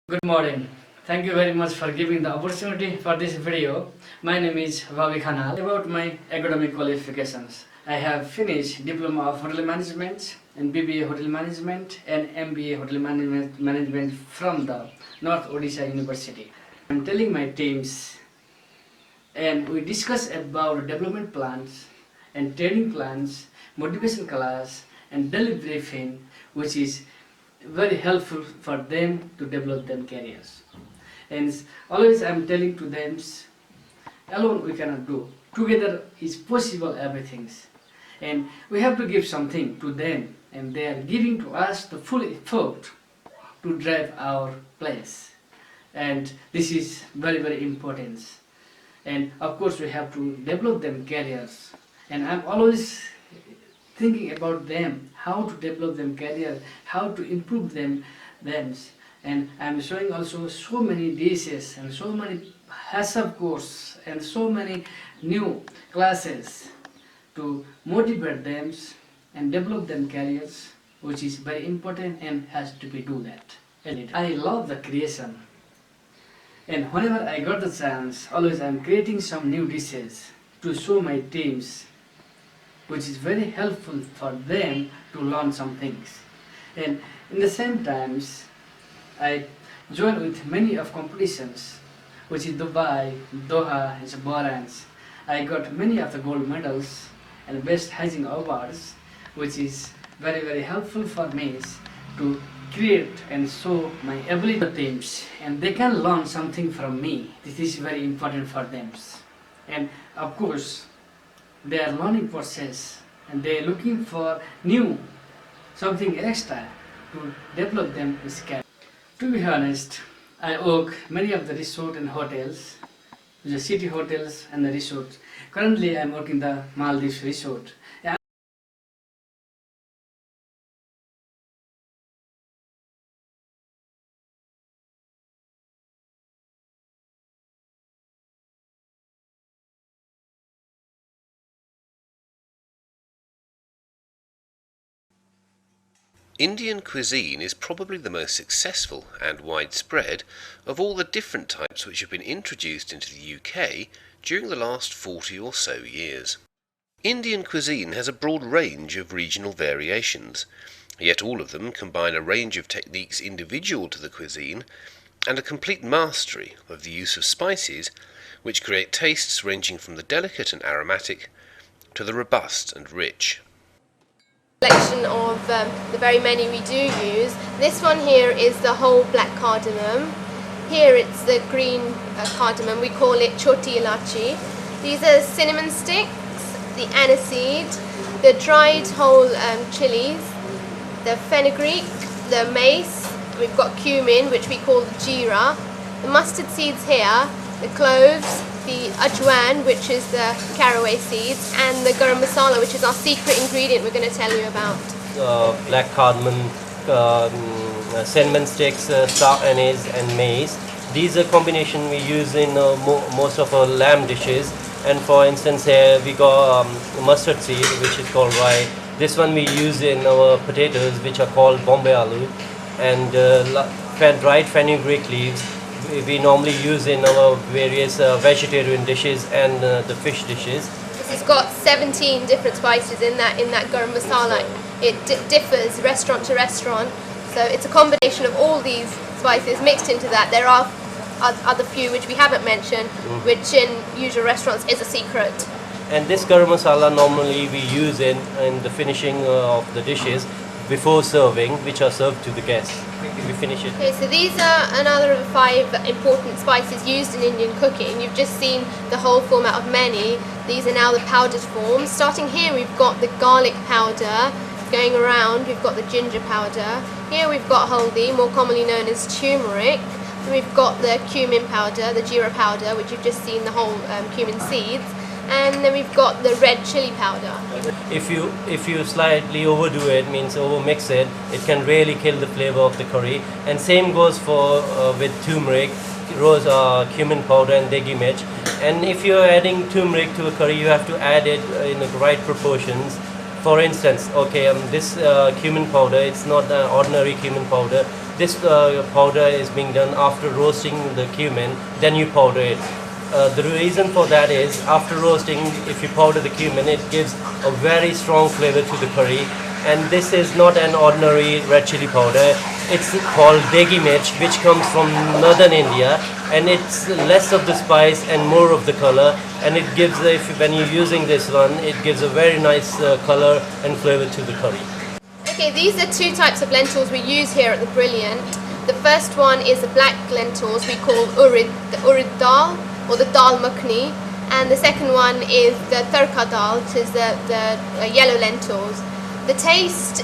Good morning. Thank you very much for giving the opportunity for this video. My name is Vavi Khanal. About my academic qualifications, I have finished Diploma of Hotel Management and BBA Hotel Management and MBA Hotel Management from the North Odisha University. I'm telling my teams and we discuss about development plans and training plans, motivation class and daily briefing, which is very helpful for them to develop their careers. And always I'm telling to them, alone we cannot do. Together is possible everything. And we have to give something to them, and they are giving to us the full effort to drive our place. And this is very, very important. And of course we have to develop them careers. And I'm always thinking about them, how to develop them career, how to improve them. And I'm showing also so many dishes and so many HACCP course and so many new classes to motivate them and develop them careers, which is very important and has to be do that. And I love the creation. And whenever I got the chance, always I'm creating some new dishes to show my teams, which is very helpful for them to learn some things. And in the same times, I joined with many of competitions, which is Dubai, Doha, and Bahrain. I got many of the gold medals and best hygiene awards, which is very, very helpful for me to create and show my ability to teams, and they can learn something from me. This is very important for them. And of course, they are learning process and they are looking for new something extra to develop them skill. To be honest, I work many of the resort and hotels, the city hotels and the resorts. Currently I am working the Maldives resort. Indian cuisine is probably the most successful and widespread of all the different types which have been introduced into the UK during the last 40 or so years. Indian cuisine has a broad range of regional variations, yet all of them combine a range of techniques individual to the cuisine and a complete mastery of the use of spices which create tastes ranging from the delicate and aromatic to the robust and rich. Selection of the very many we do use. This one here is the whole black cardamom. Here it's the green cardamom, we call it choti ilachi. These are cinnamon sticks, the aniseed, the dried whole chilies, the fenugreek, the mace, we've got cumin which we call the jeera, the mustard seeds here, the cloves, the ajwan, which is the caraway seeds, and the garam masala, which is our secret ingredient we're going to tell you about. Black cardamom, cinnamon sticks, star anise and maize. These are combination we use in most of our lamb dishes. And for instance here we got mustard seed, which is called rye. This one we use in our potatoes, which are called Bombay aloo. And dried fenugreek leaves we normally use in our various vegetarian dishes and the fish dishes. This has got 17 different spices in that garam masala. It differs restaurant to restaurant, so it's a combination of all these spices mixed into that. There are other few which we haven't mentioned, which in usual restaurants is a secret. And this garam masala normally we use in the finishing of the dishes before serving, which are served to the guests. We finish it. Okay, so these are another of the 5 important spices used in Indian cooking. You've just seen the whole format of many. These are now the powdered forms. Starting here we've got the garlic powder. Going around we've got the ginger powder. Here we've got haldi, more commonly known as turmeric. Then we've got the cumin powder, the jeera powder, which you've just seen the whole cumin seeds. And then we've got the red chili powder. If you slightly overdo it, means over mix it, it can really kill the flavor of the curry. And same goes for with turmeric, rose cumin powder and degi mirch. And if you're adding turmeric to a curry, you have to add it in the right proportions. For instance, okay, this cumin powder, it's not an ordinary cumin powder. This powder is being done after roasting the cumin, then you powder it. The reason for that is after roasting, if you powder the cumin, it gives a very strong flavor to the curry. And this is not an ordinary red chili powder. It's called degi mirch, which comes from northern India, and it's less of the spice and more of the color. And it gives, when you're using this one, it gives a very nice color and flavor to the curry. Okay, these are two types of lentils we use here at the Brilliant. The first one is the black lentils we call the urid dal or the dal makhni, and the second one is the tarka dal, which is the yellow lentils. The taste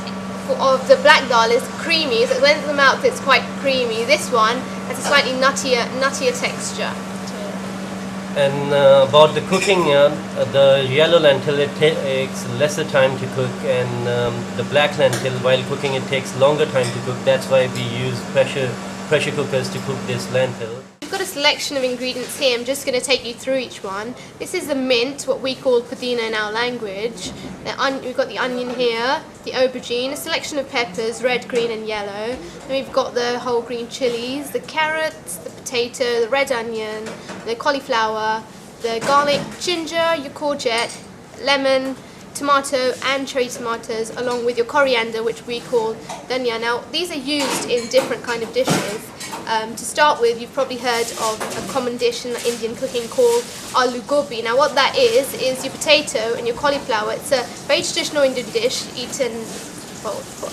of the black dal is creamy, so when it's in the mouth it's quite creamy. This one has a slightly nuttier texture. And about the cooking, the yellow lentil, it takes lesser time to cook, and the black lentil, while cooking, it takes longer time to cook. That's why we use pressure cookers to cook this lentil. We've got a selection of ingredients here. I'm just going to take you through each one. This is the mint, what we call pudina in our language. We've got the onion here, the aubergine, a selection of peppers, red, green and yellow. Then we've got the whole green chilies, the carrots, the potato, the red onion, the cauliflower, the garlic, ginger, your courgette, lemon, tomato and cherry tomatoes, along with your coriander, which we call dhania. Now these are used in different kind of dishes. To start with, you've probably heard of a common dish in Indian cooking called aloo gobi. Now what that is your potato and your cauliflower. It's a very traditional Indian dish eaten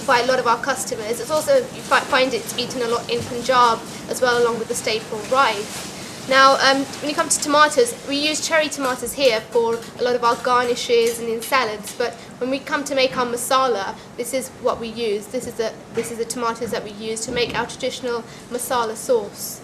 by a lot of our customers. It's also, you find it's eaten a lot in Punjab as well, along with the staple rice. Now, when you come to tomatoes, we use cherry tomatoes here for a lot of our garnishes and in salads. But when we come to make our masala, this is what we use. This is the tomatoes that we use to make our traditional masala sauce.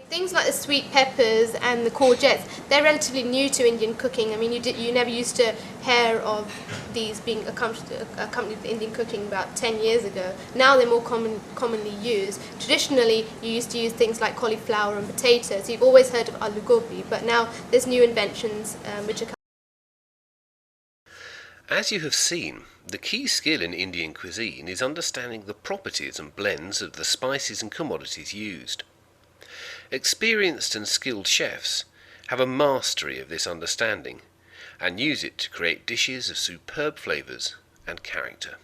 Things like the sweet peppers and the courgettes, they're relatively new to Indian cooking. I mean, you never used to hear of these being accompanied with Indian cooking about 10 years ago. Now they're more commonly used. Traditionally, you used to use things like cauliflower and potatoes. You've always heard of aloo gobi, but now there's new inventions which are. As you have seen, the key skill in Indian cuisine is understanding the properties and blends of the spices and commodities used. Experienced and skilled chefs have a mastery of this understanding and use it to create dishes of superb flavours and character.